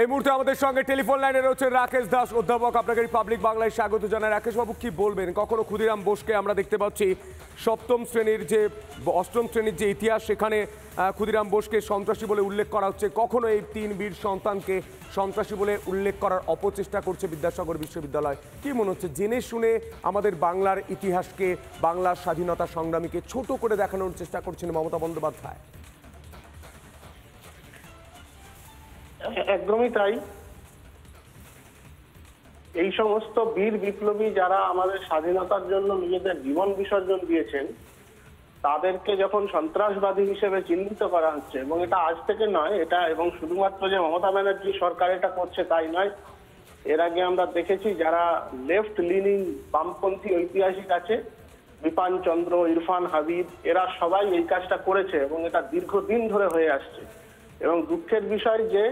এই মুহূর্তে আমাদের সঙ্গে টেলিফোন লাইনে রয়েছে রাকেশ দাস অধ্যাপক। আপনাকে রিপাবলিক বাংলায় স্বাগত জানাই। রাকেশ বাবু, কি বলবেন? কখনো ক্ষুদিরাম বোসকে আমরা দেখতে পাচ্ছি অষ্টম শ্রেণীর যে ইতিহাস, সেখানে ক্ষুদিরাম বোসকে সন্ত্রাসী বলে উল্লেখ করা হচ্ছে, কখনো এই তিন বীর সন্তানকে সন্ত্রাসী বলে উল্লেখ করার অপচেষ্টা করছে বিদ্যাসাগর বিশ্ববিদ্যালয়। কি মনে হচ্ছে, জেনে শুনে আমাদের বাংলার ইতিহাসকে, বাংলার স্বাধীনতা সংগ্রামীকে ছোট করে দেখানোর চেষ্টা করছেন মমতা বন্দ্যোপাধ্যায়? একদমই তাই। এই সমস্ত বীর বিপ্লবী যারা আমাদের স্বাধীনতার জন্য নিজেদের জীবন বিসর্জন দিয়েছেন, তাদেরকে যখন সন্ত্রাসবাদী হিসেবে চিহ্নিত করা হচ্ছে, এবং এটা আজ থেকে নয়, এটা এবং শুধুমাত্র যে মমতা ব্যানার্জি সরকার এটা করছে তাই নয়, এর আগে আমরা দেখেছি যারা লেফট লিনিং বামপন্থী ঐতিহাসিক আছে, বিপান চন্দ্র, ইরফান হাবিব, এরা সবাই এই কাজটা করেছে এবং এটা দীর্ঘদিন ধরে হয়ে আসছে। এবং দুঃখের বিষয় যে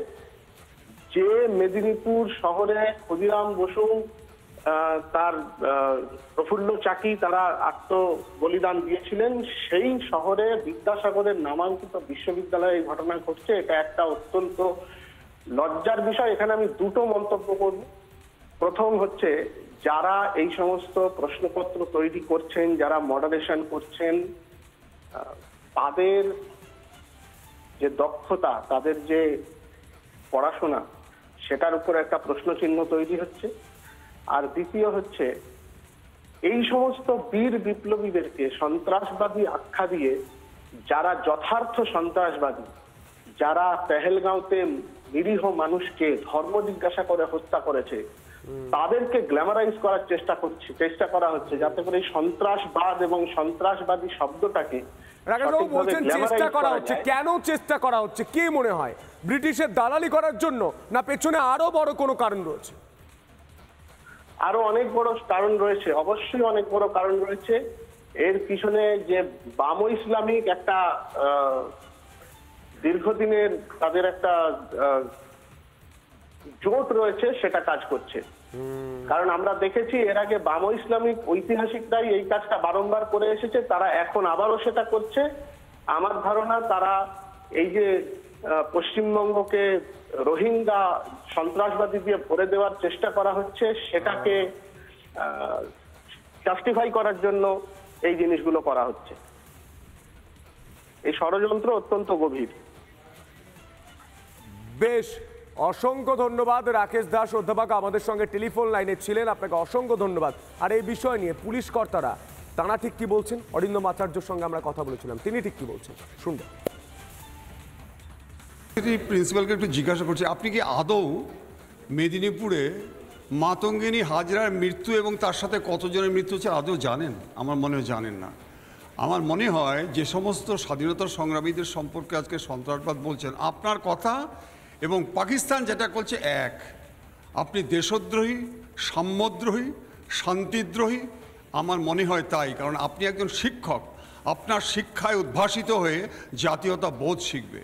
মেদিনীপুর শহরে ক্ষুদিরাম বসু, তার প্রফুল্ল চাকি তারা আত্মবলিদান দিয়েছিলেন, সেই শহরে বিদ্যাসাগরের নামাঙ্কিত বিশ্ববিদ্যালয়ে এই ঘটনা ঘটছে। এটা একটা অত্যন্ত লজ্জার বিষয়। এখানে আমি দুটো মন্তব্য করব। প্রথম হচ্ছে, যারা এই সমস্ত প্রশ্নপত্র তৈরি করছেন, যারা মডারেশন করছেন, তাদের যে দক্ষতা, তাদের যে পড়াশোনা, সেটার উপর একটা প্রশ্নচিহ্ন তৈরি হচ্ছে। আর দ্বিতীয় হচ্ছে, এই সমস্ত বীর বিপ্লবীদেরকে সন্ত্রাসবাদী আখ্যা দিয়ে যারা যথার্থ সন্ত্রাসবাদী, যারা পেহেলগাঁওতে নিরীহ মানুষকে ধর্ম জিজ্ঞাসা করে হত্যা করেছে, তাদেরকে গ্ল্যামারাইজ করার চেষ্টা করা হচ্ছে, যাতে করে এই সন্ত্রাসবাদ এবং সন্ত্রাসবাদী শব্দটাকে চেষ্টা করা হচ্ছে। কেন চেষ্টা করা হচ্ছে, কি মনে হয়? ব্রিটিশের দালালি করার জন্য, না পেছনে আরো বড় কোনো কারণ রয়েছে? আরো অনেক বড় কারণ রয়েছে, অবশ্যই অনেক বড় কারণ রয়েছে। এর পিছনে যে বাম ইসলামিক একটা দীর্ঘদিনের তাদের একটা জোট রয়েছে, সেটা কাজ করছে। কারণ আমরা দেখেছি এর আগে বাম ইসলামিক ঐতিহাসিকরাই এই কাজটা বারংবার করে এসেছে, তারা এখন আবারও সেটা করছে। আমার ধারণা তারা এই যে পশ্চিমবঙ্গকে রোহিঙ্গা সন্ত্রাসবাদী দিয়ে ভরে দেওয়ার চেষ্টা করা হচ্ছে, সেটাকে জাস্টিফাই করার জন্য এই জিনিসগুলো করা হচ্ছে। এই ষড়যন্ত্র অত্যন্ত গভীর। বেশ, অসংখ্য ধন্যবাদ রাকেশ দাস অধ্যাপক, আমাদের সঙ্গে টেলিফোন লাইনে ছিলেন। আপনাকে অসংখ্য ধন্যবাদ। আর এই বিষয় নিয়ে পুলিশ কর্তারা তারা ঠিক কি বলছেন, অরিন্দম আচার্যের সঙ্গে আমরা কথা বলেছিলাম, তিনি ঠিক কি বলছেন শুনবেন। প্রিন্সিপালকে একটু জিজ্ঞাসা করছি, আপনি কি আদৌ মেদিনীপুরে মাতঙ্গিনী হাজরার মৃত্যু এবং তার সাথে কতজনের মৃত্যু হচ্ছে আদৌ জানেন? আমার মনে হয় জানেন না। আমার মনে হয় যে সমস্ত স্বাধীনতা সংগ্রামীদের সম্পর্কে আজকে সন্ত্রাসবাদ বলছেন, আপনার কথা এবং পাকিস্তান যেটা করছে এক। আপনি দেশদ্রোহী, সাম্যদ্রোহী, শান্তিদ্রোহী, আমার মনে হয় তাই। কারণ আপনি একজন শিক্ষক, আপনার শিক্ষায় উদ্ভাসিত হয়ে জাতীয়তা বোধ শিখবে।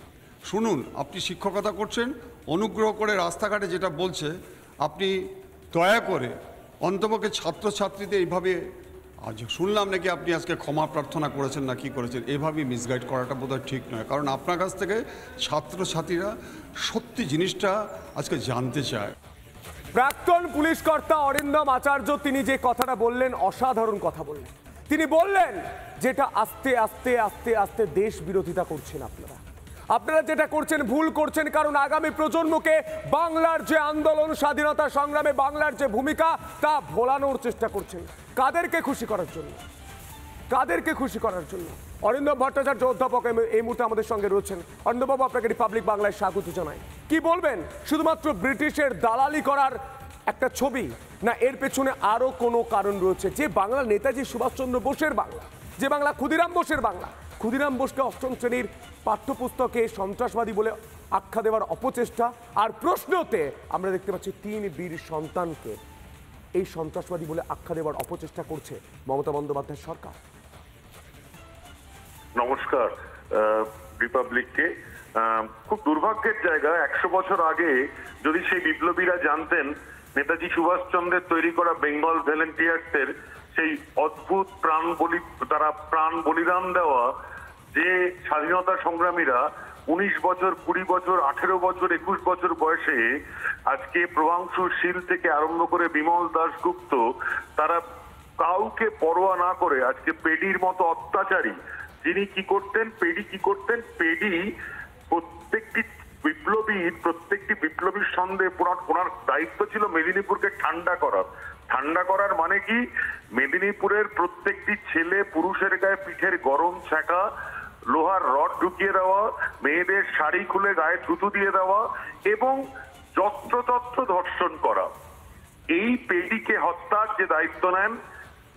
শুনুন, আপনি শিক্ষকতা করছেন, অনুগ্রহ করে রাস্তাঘাটে যেটা বলছে আপনি দয়া করে অন্তপক্ষে ছাত্রছাত্রীদের এইভাবে, আজ শুনলাম নাকি আপনি আজকে ক্ষমা প্রার্থনা করেছেন না কি করেছেন, এভাবে মিসগাইড করাটা বোধহয় ঠিক নয়। কারণ আপনার কাছ থেকে ছাত্রছাত্রীরা সত্যি জিনিসটা আজকে জানতে চায়। প্রাক্তন পুলিশ কর্তা অরিন্দম আচার্য তিনি যে কথাটা বললেন, অসাধারণ কথা বললেন। তিনি বললেন যেটা আস্তে আস্তে আস্তে আস্তে দেশ বিরোধিতা করছেন আপনারা যেটা করছেন ভুল করছেন। কারণ আগামী প্রজন্মকে বাংলার যে আন্দোলন, স্বাধীনতা সংগ্রামে বাংলার যে ভূমিকা, তা ভোলানোর চেষ্টা করছেন। কাদেরকে খুশি করার জন্য? কাদেরকে খুশি করার জন্য? অরিন্দম ভট্টাচার্য অধ্যাপক এই মুহূর্তে আমাদের সঙ্গে রয়েছেন। অরিন্দমবাবু, আপনাকে রিপাবলিক বাংলায় স্বাগত জানাই। কি বলবেন? শুধুমাত্র ব্রিটিশের দালালি করার একটা ছবি, না এর পেছনে আরো কোনো কারণ রয়েছে? যে বাংলা নেতাজি সুভাষচন্দ্র বোসের বাংলা, যে বাংলা ক্ষুদিরাম বোসের বাংলা, ক্ষুদিরাম বোসকে অষ্টম শ্রেণীর পাঠ্যপুস্তকে সন্ত্রাসবাদী বলে আখ্যা দেওয়ার অপচেষ্টা, আর প্রশ্নতে আমরা দেখতে পাচ্ছি তিন বীর সন্তানকে এই সন্ত্রাসবাদী বলে আখ্যা দেওয়ার অপচেষ্টা করছে মমতা বন্দ্যোপাধ্যায়ের সরকার। নমস্কার রিপাবলিককে। খুব দুর্ভাগ্যের জায়গা, 100 বছর আগে যদি সেই বিপ্লবীরা জানতেন নেতাজি সুভাষচন্দ্রের তৈরি করা বেঙ্গল ভলেন্টিয়ার্সের সেই অদ্ভুত প্রাণ বলিদান দেওয়া যে স্বাধীনতা সংগ্রামীরা 19 বছর, 20 বছর, 18 বছর, 21 বছর বয়সে আজকে প্রভাংশু শীল থেকে আরম্ভ করে বিমল দাশগুপ্ত, তারা কাউকে পরোয়া না করে আজকে পেডির মতো অত্যাচারী, যিনি কি করতেন, পেডি কি করতেন, পেডি প্রত্যেকটি বিপ্লবীর সন্দেহে ওনার দায়িত্ব ছিল মেদিনীপুরকে ঠান্ডা করার মানে কি, মেদিনীপুরের প্রত্যেকটি ছেলে পুরুষের গায়ে পিঠের গরম ছ্যাঁকা, লোহার রড ঢুকিয়ে দেওয়া, মেয়েদের শাড়ি খুলে গায়ে থুতু দিয়ে দেওয়া এবং যত্রতত্র ধর্ষণ করা। এই পেডিকে হত্যার যে দায়িত্ব নেন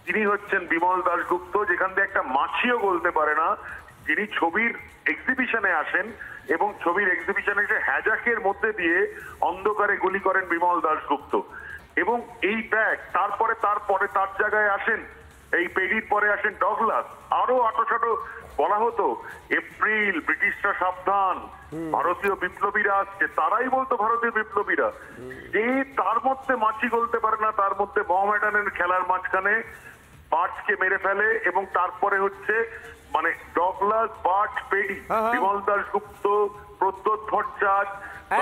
তিনি হচ্ছেন বিমল দাশগুপ্ত, যেখান থেকে একটা মাছিও বলতে পারে না। তিনি ছবির এক্সিবিশনে আসেন এবং ছবির এক্সিবিশনে এসে হ্যাজাকের মধ্যে দিয়ে অন্ধকারে গুলি করেন বিমল দাশগুপ্ত। এবং এই ব্যাগ তারপরে তার জায়গায় আসেন, এই পেডির পরে আসেন ডগলাস। আরো আটোসাটো বলা হতো এপ্রিল, ব্রিটিশরা সাবধান, ভারতীয় বিপ্লবীরা আসছে, তারাই বলতো ভারতীয় বিপ্লবীরা। যে তার মধ্যে মাছি গলতে পারে না, তার মধ্যে মহামেডানের খেলার মাঝখানে বার্চকে মেরে ফেলে এবং তারপরে হচ্ছে মানে Douglas, birch, paddy, Bimal Dasgupta, Pradyot Bhattacharya,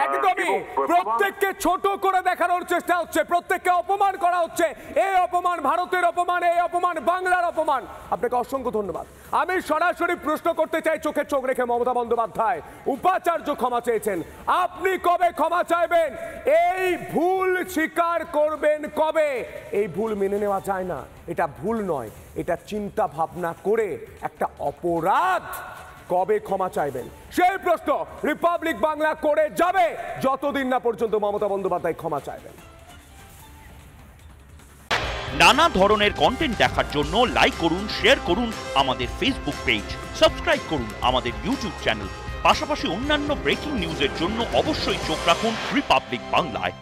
একদমই প্রত্যেককে ছোট করে দেখানোর চেষ্টা হচ্ছে, প্রত্যেককে অপমান করা হচ্ছে। এই অপমান ভারতের অপমান, এই অপমান বাংলার অপমান। আপনাকে অসংখ্য ধন্যবাদ। আমি সরাসরি প্রশ্ন করতে চাই, চোখে চোখ রেখে, মমতা বন্দ্যোপাধ্যায়, উপাচার্য ক্ষমা চেয়েছেন, আপনি কবে ক্ষমা চাইবেন? এই ভুল স্বীকার করবেন কবে? এই ভুল মেনে নেওয়া যায় না, এটা ভুল নয়, এটা চিন্তা ভাবনা করে একটা অপরাধ। কবে ক্ষমা চাইবেন সেই প্রশ্ন রিপাবলিক বাংলা করে যাবে যতদিন না পর্যন্ত মমতা বন্দ্যোপাধ্যায় ক্ষমা চাইবেন। নানা ধরনের কন্টেন্ট দেখার জন্য লাইক করুন, শেয়ার করুন আমাদের ফেসবুক পেজ, সাবস্ক্রাইব করুন আমাদের ইউটিউব চ্যানেল। পাশাপাশি অন্যান্য ব্রেকিং নিউজের জন্য অবশ্যই চোখ রাখুন রিপাবলিক বাংলায়।